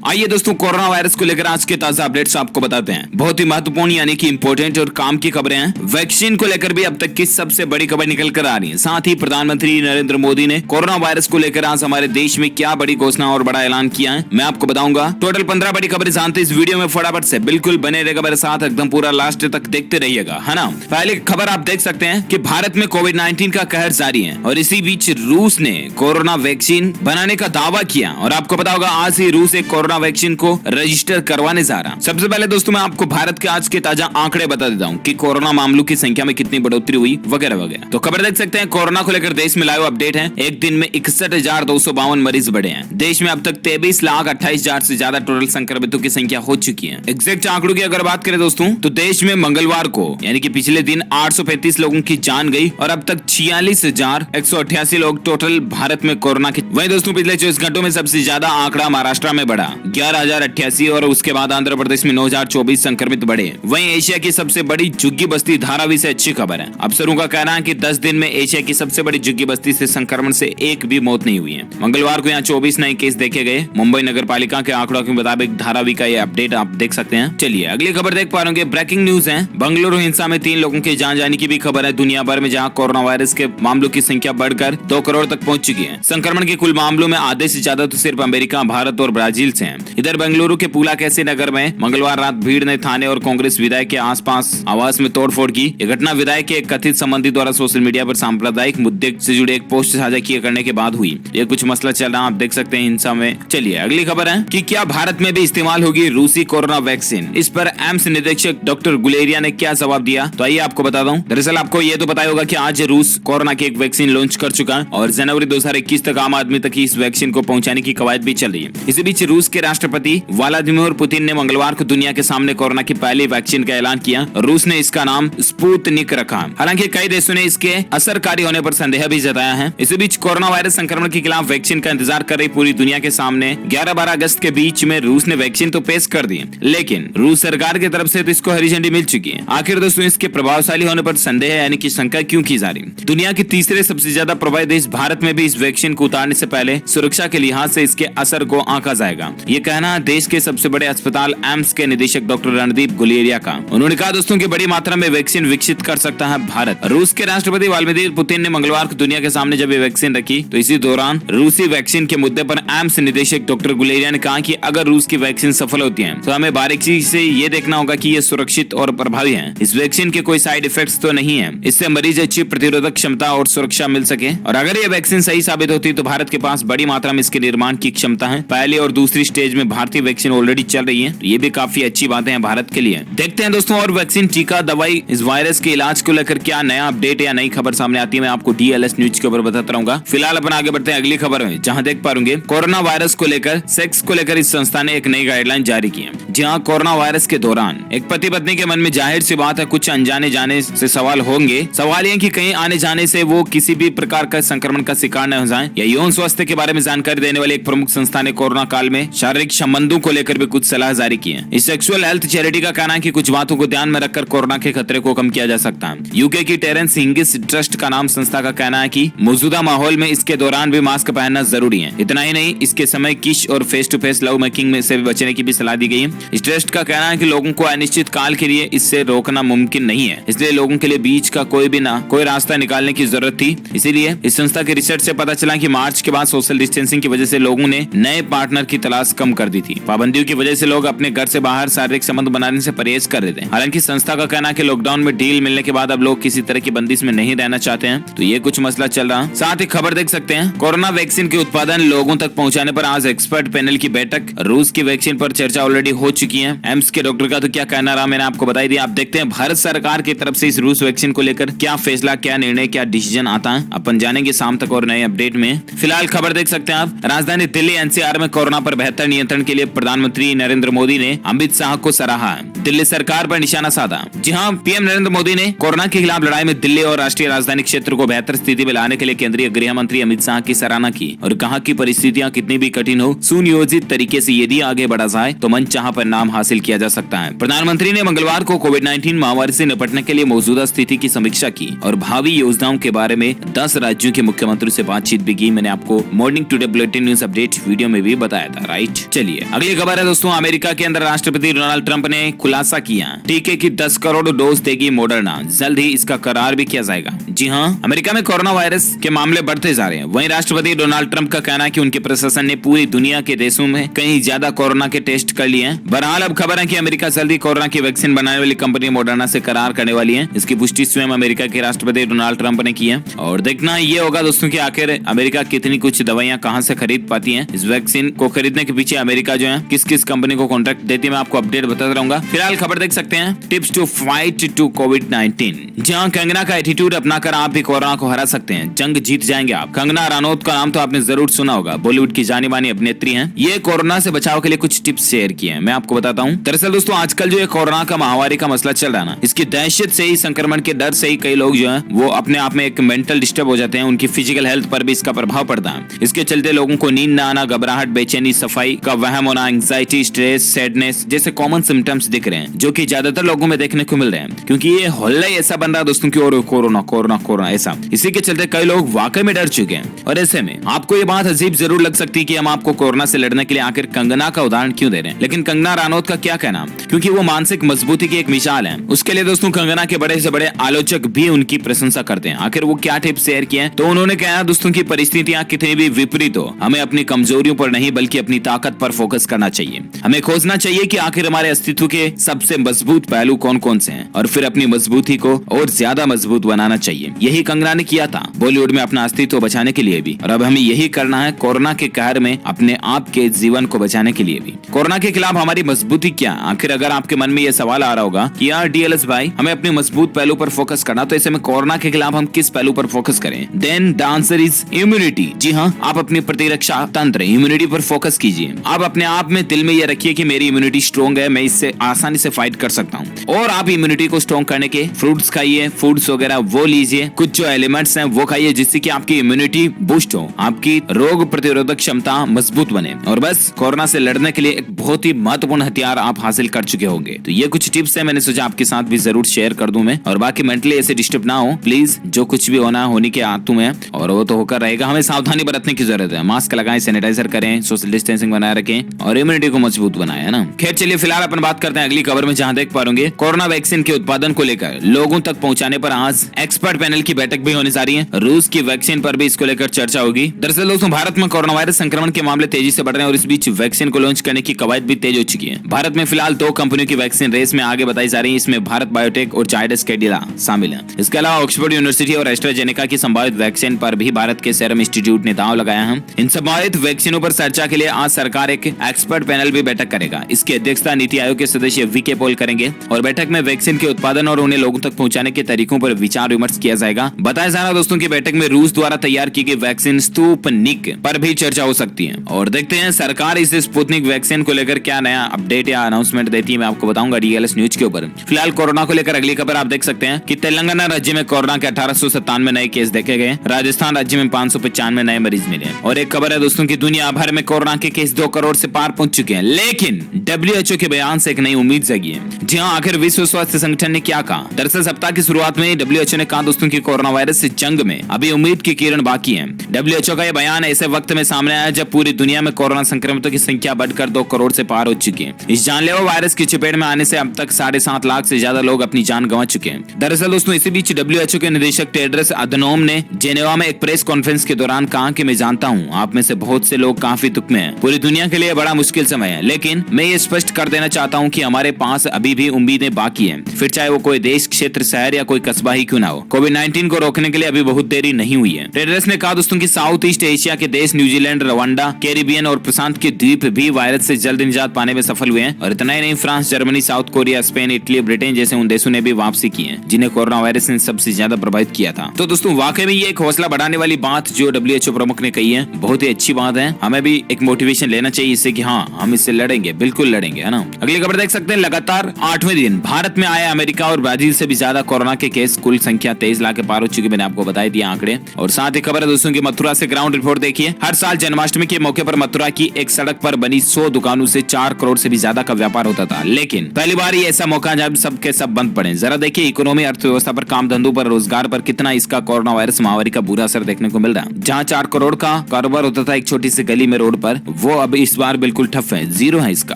आइए दोस्तों, corona virus को लेकर आज के ताजा अपडेट्स आपको बताते हैं। बहुत ही महत्वपूर्ण यानी कि इंपॉर्टेंट और काम की खबरें हैं। वैक्सीन को लेकर भी अब तक की सबसे बड़ी खबर निकल कर आ रही है। साथ ही प्रधानमंत्री नरेंद्र मोदी ने कोरोना वायरस को लेकर आज हमारे देश में क्या बड़ी घोषणा और बड़ा ऐलान किया है, मैं आपको बताऊंगा। टोटल 15 बड़ी खबरें जानते इस वीडियो में फटाफट से बिल्कुल बने रहेगा मेरे साथ, एकदम पूरा लास्ट तक देखते रहिएगा, है ना। पहले खबर आप देख सकते हैं कि भारत में कोविड-19 का कहर जारी है और इसी बीच रूस ने कोरोना वैक्सीन बनाने का दावा किया और आपको पता होगा आज ही रूस एक कोरोना वैक्सीन को रजिस्टर करवाने जा रहा। सबसे पहले दोस्तों मैं आपको भारत के आज के ताजा आंकड़े बता देता हूँ कि कोरोना मामलों की संख्या में कितनी बढ़ोतरी हुई वगैरह वगैरह। तो खबर देख सकते हैं, कोरोना को लेकर देश में लाइव अपडेट है। एक दिन में 61,252 मरीज बढ़े हैं। देश में अब तक 23,28,000 से ज्यादा टोटल संक्रमितों की संख्या हो चुकी है। एग्जैक्ट आंकड़ों की अगर बात करें दोस्तों तो देश में मंगलवार को यानी कि पिछले दिन 835 लोगों की जान गई और अब तक 46,188 लोग टोटल भारत में कोरोना के। वहीं दोस्तों पिछले 24 घंटों में सबसे ज्यादा आंकड़ा महाराष्ट्र में बढ़ा 11,088 और उसके बाद आंध्र प्रदेश में 9,024 संक्रमित बढ़े। वहीं एशिया की सबसे बड़ी झुग्गी बस्ती धारावी से अच्छी खबर है। अफसरों का कहना है कि 10 दिन में एशिया की सबसे बड़ी झुग्गी बस्ती से संक्रमण से एक भी मौत नहीं हुई है। मंगलवार को यहाँ 24 नए केस देखे गए। मुंबई नगर पालिका के आंकड़ों के मुताबिक धारावी का ये अपडेट आप देख सकते हैं। चलिए अगली खबर देख पा रहे होंगे, ब्रेकिंग न्यूज है। बंगलुरु हिंसा में 3 लोगों के जान जाने की भी खबर है। दुनिया भर में जहाँ कोरोना वायरस के मामलों की संख्या बढ़कर 2 करोड़ तक पहुंच चुकी है। संक्रमण के कुल मामलों में आधे से ज्यादा तो सिर्फ अमेरिका, भारत और ब्राजील से हैं। इधर बेंगलुरु के पुलाकेसी नगर में मंगलवार रात भीड़ ने थाने और कांग्रेस विधायक के आसपास आवास में तोड़फोड़ की। यह घटना विधायक के एक कथित संबंधी द्वारा सोशल मीडिया पर सांप्रदायिक मुद्दे से जुड़े एक पोस्ट साझा किए करने के बाद हुई। ये कुछ मसला चल रहा, आप देख सकते हैं हिंसा में। चलिए अगली खबर है कि क्या भारत में भी इस्तेमाल होगी रूसी कोरोना वैक्सीन। इस पर एम्स निदेशक डॉक्टर गुलेरिया ने क्या जवाब दिया, तो आइए आपको बताता हूँ। दरअसल आपको ये तो पता होगा कि आज रूस कोरोना की एक वैक्सीन लॉन्च कर चुका है और जनवरी 2021 तक आम आदमी तक इस वैक्सीन को पहुंचाने की कवायद भी चल रही है। इसी बीच रूस के राष्ट्रपति व्लादिमीर पुतिन ने मंगलवार को दुनिया के सामने कोरोना की पहली वैक्सीन का ऐलान किया। रूस ने इसका नाम स्पुतनिक रखा। हालांकि कई देशों ने इसके असरकारी होने पर संदेह भी जताया है। इसी बीच कोरोना वायरस संक्रमण के खिलाफ वैक्सीन का इंतजार कर रही पूरी दुनिया के सामने 11-12 अगस्त के बीच में रूस ने वैक्सीन तो पेश कर दी, लेकिन रूस सरकार की तरफ से तो इसको हरी झंडी मिल चुकी है। आखिर दोस्तों इसके प्रभावशाली होने पर संदेह यानी कि शंका क्यों की जा रही। दुनिया के तीसरे सबसे ज्यादा प्रभावित देश भारत में भी इस वैक्सीन को उतारने से पहले सुरक्षा के लिहाज से इसके असर को आंका जाएगा। ये कहना देश के सबसे बड़े अस्पताल एम्स के निदेशक डॉक्टर रणदीप गुलेरिया का। उन्होंने कहा दोस्तों कि बड़ी मात्रा में वैक्सीन विकसित कर सकता है भारत। रूस के राष्ट्रपति व्लादिमीर पुतिन ने मंगलवार को दुनिया के सामने जब ये वैक्सीन रखी तो इसी दौरान रूसी वैक्सीन के मुद्दे पर एम्स निदेशक डॉक्टर गुलेरिया ने कहा कि अगर रूस की वैक्सीन सफल होती है तो हमें बारीकी से ये देखना होगा कि ये सुरक्षित और प्रभावी है। इस वैक्सीन के कोई साइड इफेक्ट्स तो नहीं है। इससे मरीज अच्छी प्रतिरोधक क्षमता और सुरक्षा मिल सके और अगर ये वैक्सीन सही साबित होती तो भारत के पास बड़ी मात्रा में इसके निर्माण की क्षमता है। पहली और दूसरी स्टेज में भारतीय वैक्सीन ऑलरेडी चल रही है, तो ये भी काफी अच्छी बातें हैं भारत के लिए। देखते हैं दोस्तों और वैक्सीन, टीका, दवाई, इस वायरस के इलाज को लेकर क्या नया अपडेट या नई खबर सामने आती है, मैं आपको DLS न्यूज के ऊपर बताता रहूंगा। फिलहाल अपन आगे बढ़ते हैं अगली खबर में, जहां देख पा रहे कोरोना वायरस को लेकर सेक्स को लेकर इस संस्था ने एक नई गाइडलाइन जारी की है। जहां कोरोना वायरस के दौरान एक पति पत्नी के मन में जाहिर सी बात है कुछ अनजाने जाने से सवाल होंगे। सवाल ये कि कहीं आने जाने से वो किसी भी प्रकार का संक्रमण का शिकार न हो जाए। या यौन स्वास्थ्य के बारे में जानकारी देने वाली एक प्रमुख संस्था ने कोरोना काल में शारीरिक संबंधों को लेकर भी कुछ सलाह जारी की है। इस सेक्सुअल हेल्थ चैरिटी का कहना है कि कुछ बातों को ध्यान में रखकर कोरोना के खतरे को कम किया जा सकता है। यूके की टेरेंस हिंगिस ट्रस्ट का नाम संस्था का कहना है कि मौजूदा माहौल में इसके दौरान भी मास्क पहनना जरूरी है। इतना ही नहीं, इसके समय किश और face to face love making में से भी बचने की भी सलाह दी गई है। इस ट्रस्ट का कहना है कि लोगों को अनिश्चित काल के लिए इससे रोकना मुमकिन नहीं है, इसलिए लोगों के लिए बीच का कोई रास्ता निकालने की जरूरत थी। इसीलिए इस संस्था की रिसर्च से पता चला कि मार्च के बाद सोशल डिस्टेंसिंग की वजह से लोगों ने नए पार्टनर की तलाश कम कर दी थी। पाबंदियों की वजह से लोग अपने घर से बाहर शारीरिक संबंध बनाने से परहेज कर रहे थे। हालांकि संस्था का कहना है कि लॉकडाउन में ढील मिलने के बाद अब लोग किसी तरह की बंदिश में नहीं रहना चाहते हैं, तो ये कुछ मसला चल रहा। साथ ही खबर देख सकते हैं, कोरोना वैक्सीन के उत्पादन लोगों तक पहुंचाने पर आज एक्सपर्ट पैनल की बैठक। रूस की वैक्सीन पर चर्चा ऑलरेडी हो चुकी है। एम्स के डॉक्टर का तो क्या कहना रहा मैंने आपको बताई दिया। आप देखते हैं भारत सरकार की तरफ से इस रूस वैक्सीन को लेकर क्या फैसला, क्या निर्णय, क्या डिसीजन आता है, अपन जानेंगे शाम तक और नए अपडेट में। फिलहाल खबर देख सकते हैं आप, राजधानी दिल्ली NCR में कोरोना पर बेहतर नियंत्रण के लिए प्रधानमंत्री नरेंद्र मोदी ने अमित शाह को सराहा, दिल्ली सरकार पर निशाना साधा। जी हाँ, PM नरेंद्र मोदी ने कोरोना के खिलाफ लड़ाई में दिल्ली और राष्ट्रीय राजधानी क्षेत्र को बेहतर स्थिति में लाने के लिए केंद्रीय गृह मंत्री अमित शाह की सराहना की और कहा कि परिस्थितियां कितनी भी कठिन हो, सुनियोजित तरीके से यदि आगे बढ़ा जाए तो मन चाहा परिणाम हासिल किया जा सकता है। प्रधानमंत्री ने मंगलवार को कोविड-19 महामारी से निपटने के लिए मौजूदा स्थिति की समीक्षा की और भावी योजनाओं के बारे में 10 राज्यों के मुख्यमंत्री से बातचीत भी की। मैंने आपको morning today bulletin news update video में भी बताया था, राइट। चलिए अगली खबर है दोस्तों, अमेरिका के अंदर राष्ट्रपति डोनाल्ड ट्रंप ने खुलासा किया टीके की 10 करोड़ डोज देगी मॉडर्ना, जल्द ही इसका करार भी किया जाएगा। जी हाँ, अमेरिका में कोरोना वायरस के मामले बढ़ते जा रहे हैं। वहीं राष्ट्रपति डोनाल्ड ट्रंप का कहना है कि उनके प्रशासन ने पूरी दुनिया के देशों में कहीं ज्यादा कोरोना के टेस्ट कर लिए हैं। बहरहाल अब खबर है कि अमेरिका जल्दी कोरोना की वैक्सीन बनाने वाली कंपनी मॉडर्ना से करार करने वाली है। इसकी पुष्टि स्वयं अमेरिका के राष्ट्रपति डोनाल्ड ट्रंप ने की है और देखना ये होगा दोस्तों कि आखिर अमेरिका कितनी कुछ दवाइयां कहां से खरीद पाती है। इस वैक्सीन को खरीदने के पीछे अमेरिका जो है किस किस कंपनी को कॉन्ट्रैक्ट देती है, मैं आपको अपडेट बताता रहूंगा। फिलहाल खबर देख सकते हैं, टिप्स टू फाइट टू कोविड-19। जहां कंगना का एटीट्यूड अपनाकर आप भी कोरोना को हरा सकते हैं, जंग जीत जाएंगे आप। कंगना रनौत का नाम तो आपने जरूर सुना होगा, बॉलीवुड की जानी मानी अभिनेत्री हैं। ये कोरोना से बचाव के लिए कुछ टिप्स शेयर किए हैं, मैं आपको बताता हूं। दरअसल दोस्तों आजकल जो ये कोरोना का महामारी का मसला चल रहा है ना, इसकी दहशत से ही, संक्रमण के डर से ही कई लोग जो है वो अपने आप में एक मेंटल डिस्टर्ब हो जाते हैं। उनकी फिजिकल हेल्थ पर भी इसका प्रभाव पड़ता है। इसके चलते लोगों को नींद न आना, घबराहट, बेचैनी, सफाई का वहम होना, एंग्जाइटी, स्ट्रेस, सैडनेस जैसे कॉमन सिम्टम्स दिख रहे हैं, जो कि ज्यादातर लोगों में देखने को मिल रहे हैं। क्योंकि ये हल्ला ही ऐसा बन रहा है दोस्तों की और कोरोना कोरोना कोरोना ऐसा, इसी के चलते कई लोग वाकई में डर चुके हैं। और ऐसे में आपको ये बात अजीब जरूर लग सकती है कि हम आपको कोरोना से लड़ने के लिए आखिर कंगना का उदाहरण क्यों दे रहे हैं। लेकिन कंगना रनौत का क्या कहना, क्योंकि वो मानसिक मजबूती की एक मिसाल है। उसके लिए दोस्तों कंगना के बड़े से बड़े आलोचक भी उनकी प्रशंसा करते हैं। आखिर वो क्या टिप्स शेयर किए हैं, तो उन्होंने कहा दोस्तों की परिस्थितियां कितनी भी विपरीत हो, हमें अपनी कमजोरियों पर नहीं बल्कि अपनी ताकत पर फोकस करना चाहिए। हमें खोजना चाहिए कि आखिर हमारे अस्तित्व के सबसे मजबूत पहलू कौन कौन से हैं और फिर अपनी मजबूती को और ज्यादा मजबूत बनाना चाहिए। यही कंगना ने किया था बॉलीवुड में अपना अस्तित्व बचाने के लिए भी, और अब हमें यही करना है कोरोना के कहर में अपने आप के जीवन को बचाने के लिए भी। कोरोना के खिलाफ हमारी मजबूती क्या, आखिर अगर आपके मन में यह सवाल आ रहा होगा कि यार डीएलएस भाई हमें अपने मजबूत पहलू पर फोकस करना, तो ऐसे में कोरोना के खिलाफ हम किस पहलू पर फोकस करें? Then the answer is immunity. जी हाँ, आप अपनी प्रतिरक्षा तंत्र इम्यूनिटी पर फोकस कीजिए। आप अपने आप में दिल में यह रखिए कि मेरी इम्यूनिटी स्ट्रॉन्ग है, मैं इससे आसानी से फाइट कर सकता हूँ। और आप इम्यूनिटी को स्ट्रॉन्ग करने के फ्रूट्स खाइए, फूड्स वगैरह वो लीजिए, कुछ जो एलिमेंट्स हैं वो खाइए जिससे कि आपकी इम्यूनिटी बूस्ट हो, आपकी रोग प्रतिरोधक क्षमता मजबूत बने। और बस कोरोना से लड़ने के लिए एक बहुत ही महत्वपूर्ण हथियार आप हासिल कर चुके होंगे। तो ये कुछ टिप्स है, मैंने सोचा आपके साथ भी जरूर शेयर कर दूं मैं। और बाकी मेंटली ऐसे डिस्टर्ब ना हो प्लीज, जो कुछ भी होना होने के हाथों में और वो तो होकर रहेगा। हमें सावधानी बरतने की जरूरत है, मास्क लगाएं, सैनिटाइजर करें, सोशल डिस्टेंसिंग बनाए रखें और इम्यूनिटी को मजबूत बनाए, है ना। खैर चलिए फिलहाल अपन बात करते हैं अगली खबर में, जहां देख पा रहे कोरोना वैक्सीन के उत्पादन को लेकर लोगों तक पहुंचाने पर आज एक्सपर्ट पैनल की बैठक भी होने जा रही है। रूस की वैक्सीन पर भी इसको लेकर चर्चा होगी। दरअसल दोस्तों भारत में कोरोना वायरस संक्रमण के मामले तेजी से बढ़ रहे हैं और इस बीच वैक्सीन को लॉन्च करने की कवायद भी तेज हो चुकी है। भारत में फिलहाल 2 कंपनियों की वैक्सीन रेस में आगे बताई जा रही है। इसमें भारत बायोटेक और जायडस कैडिला शामिल है। इसके अलावा ऑक्सफोर्ड यूनिवर्सिटी और एस्ट्राजेनेका की संभावित वैक्सीन पर भी भारत के सीरम इंस्टीट्यूट ने दांव लगाया है। इन संभावित वैक्सीनों पर चर्चा के लिए आज सरकार एक एक्सपर्ट पैनल भी बैठक करेगा। इसकी अध्यक्षता नीति आयोग के सदस्य वीके पॉल करेंगे और बैठक में वैक्सीन के उत्पादन और उन्हें लोगों तक पहुंचाने के तरीकों पर विचार विमर्श किया जाएगा। बताया जा रहा दोस्तों की बैठक में रूस द्वारा तैयार की गई वैक्सीन स्पुतनिक पर भी चर्चा हो सकती है। और देखते हैं सरकार इस स्पुतनिक वैक्सीन को लेकर क्या नया अपडेट या अनाउंसमेंट देती है, मैं आपको बताऊंगा डीएलएस न्यूज के ऊपर। फिलहाल कोरोना को लेकर अगली खबर आप देख सकते हैं कि तेलंगाना राज्य में कोरोना के 1897 नए केस देखे गए। राजस्थान राज्य में 595 नए मरीज मिले। और एक खबर है दोस्तों की दुनिया भर में कोरोना के केस 2 करोड़ से पार पहुंच चुके हैं। लेकिन WHO के बयान से एक नई उम्मीद जगी है। जी हाँ, आखिर विश्व स्वास्थ्य संगठन ने क्या कहा? दरअसल सप्ताह की शुरुआत में WHO ने कहा दोस्तों की कोरोना वायरस से जंग में अभी उम्मीद की किरण बाकी है। WHO का यह बयान ऐसे वक्त में सामने आया जब पूरी दुनिया में कोरोना संक्रमितों की संख्या बढ़कर 2 करोड़ से पार हो चुकी है। इस जानलेवा वायरस की चपेट में आने से अब तक 7.5 लाख से ज्यादा लोग अपनी जान गंवा चुके हैं। दरअसल दोस्तों इसी बीच WHO के निदेशक टेड्रस अधनोम ने जेनेवा में एक प्रेस कॉन्फ्रेंस के दौरान कहा कि मैं जानता हूं आप में से बहुत से लोग काफी दुख में हैं। पूरी दुनिया के लिए बड़ा मुश्किल समय है, लेकिन मैं ये स्पष्ट कर देना चाहता हूं कि हमारे पास अभी भी उम्मीदें बाकी हैं, फिर चाहे वो कोई देश, क्षेत्र, शहर या कोई कस्बा ही क्यों ना हो। कोविड-19 को रोकने के लिए अभी बहुत देरी नहीं हुई है। टेड्रस ने कहा दोस्तों कि साउथ ईस्ट एशिया के देश न्यूजीलैंड, रवांडा, कैरिबियन और प्रशांत के द्वीप भी वायरस से जल्द निजात पाने में सफल हुए हैं। और इतना ही नहीं, France, Germany, south Korea, Spain, Italy, Britain जैसे उन देशों ने भी वापसी की है जिन्हें कोरोना वायरस ने सबसे ज्यादा प्रभावित किया था। तो दोस्तों वाकई में ये एक हौसला बढ़ाने वाली बात जो WHO प्रमुख ने कही है, बहुत ही अच्छी बात है। हमें भी एक मोटिवेशन लेना चाहिए इससे कि हाँ हम इससे लड़ेंगे, बिल्कुल लड़ेंगे, है ना। अगली खबर देख सकते हैं, लगातार 8वें दिन भारत में आए अमेरिका और ब्राजील से भी ज्यादा कोरोना के केस, कुल संख्या 23 लाख के पार हो चुकी, मैंने आपको बताई दिए आंकड़े। और साथ ही खबर है दोस्तों की मथुरा से ग्राउंड रिपोर्ट देखिए। हर साल जन्माष्टमी के मौके पर मथुरा की एक सड़क पर बनी 100 दुकानों से 4 करोड़ करोड़ से भी ज्यादा का व्यापार होता था, लेकिन पहली बार ये ऐसा मौका जब सबके सब बंद पड़े। जरा देखिए इकोनॉमी, अर्थव्यवस्था पर, काम धंधों पर, रोजगार पर कितना इसका कोरोना वायरस महामारी का बुरा असर देखने को मिल रहा है। जहाँ 4 करोड़ का कारोबार होता था एक छोटी सी गली में रोड पर, वो अब इस बार बिल्कुल ठप है, जीरो है इसका।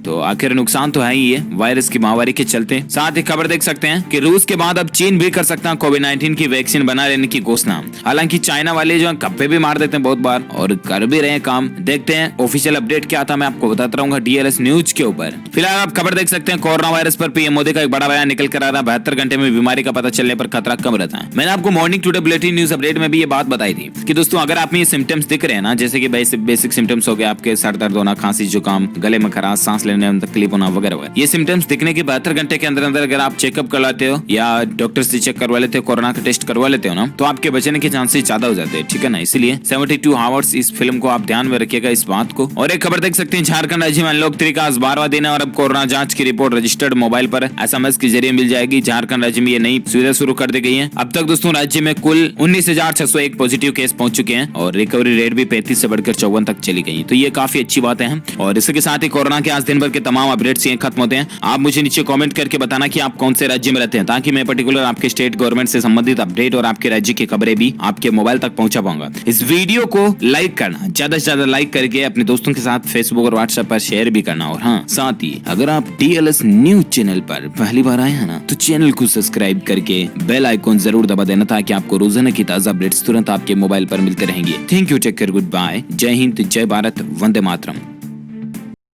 तो आखिर नुकसान तो है ही है वायरस की महामारी के चलते। साथ ही खबर देख सकते हैं कि रूस के बाद अब चीन भी कर सकता है कोविड-19 की वैक्सीन बना लेने की घोषणा। हालांकि चाइना वाले जो गप्पे भी मार देते हैं बहुत बार और कर भी रहे काम। देखते हैं ऑफिशियल अपडेट क्या था, मैं आपको बताता रहूंगा DLS न्यूज के ऊपर। फिलहाल आप खबर देख सकते हैं कोरोना वायरस पर पीएम मोदी का एक बड़ा बयान निकल कर आ रहा है। 72 घंटे में बीमारी का पता चलने पर खतरा कम रहता है। मैंने आपको morning today bulletin news update में भी ये बात बताई थी कि दोस्तों अगर आप में ये सिम्टम्स दिख रहे हैं ना, जैसे कि बेसिक सिम्टम्स हो गए आपके सर दर्द होना, खांसी, जुकाम, गले में खराश, सांस लेने में तकलीफ होना वगैरह वगैरह, ये सिम्टम्स दिखने के 72 घंटे के अंदर अंदर अगर आप चेकअप करवाते हो या डॉक्टर से चेक करवा लेते हो, कोरोना का टेस्ट करवा लेते हो ना, तो आपके बचने के चांसेस ज्यादा हो जाते हैं, ठीक है ना। इसलिए 72 आवर्स इस फिल्म को आप ध्यान में रखिएगा इस बात को। और एक खबर देख सकते हैं झारखंड राज्य में अनलॉक 3 का आज 12वां दिन है और अब कोरोना जांच की रिपोर्ट रजिस्टर्ड मोबाइल पर SMS के जरिए मिल जाएगी। झारखंड राज्य में ये नई सुविधा शुरू कर दी गई है। अब तक दोस्तों राज्य में कुल 19,601 पॉजिटिव केस पहुंच चुके हैं और रिकवरी रेट भी 35 से बढ़कर 54 तक चली गई, तो ये काफी अच्छी बात है। और इसके साथ ही कोरोना के आज दिन भर के तमाम अपडेट्स ये खत्म होते हैं। आप मुझे नीचे कमेंट करके बताना कि आप कौन से राज्य में रहते हैं, ताकि मैं पर्टिकुलर आपके स्टेट गवर्नमेंट से संबंधित अपडेट और आपके राज्य की खबरें भी आपके मोबाइल तक पहुंचा पाऊंगा। इस वीडियो को लाइक करना, ज्यादा से ज्यादा लाइक करके अपने दोस्तों के साथ फेसबुक और व्हाट्सएप पर शेयर भी करना। और हाँ, साथ ही अगर आप DLS न्यूज चैनल पर पहली बार आए हैं ना, तो चैनल को सब्सक्राइब करके बेल आइकॉन जरूर दबा देना, ताकि आपको रोजाना की ताजा अपडेट्स तुरंत आपके मोबाइल पर मिलते रहेंगे। Thank you, take care, good bye, जय हिंद, जय भारत, वंदे मातरम।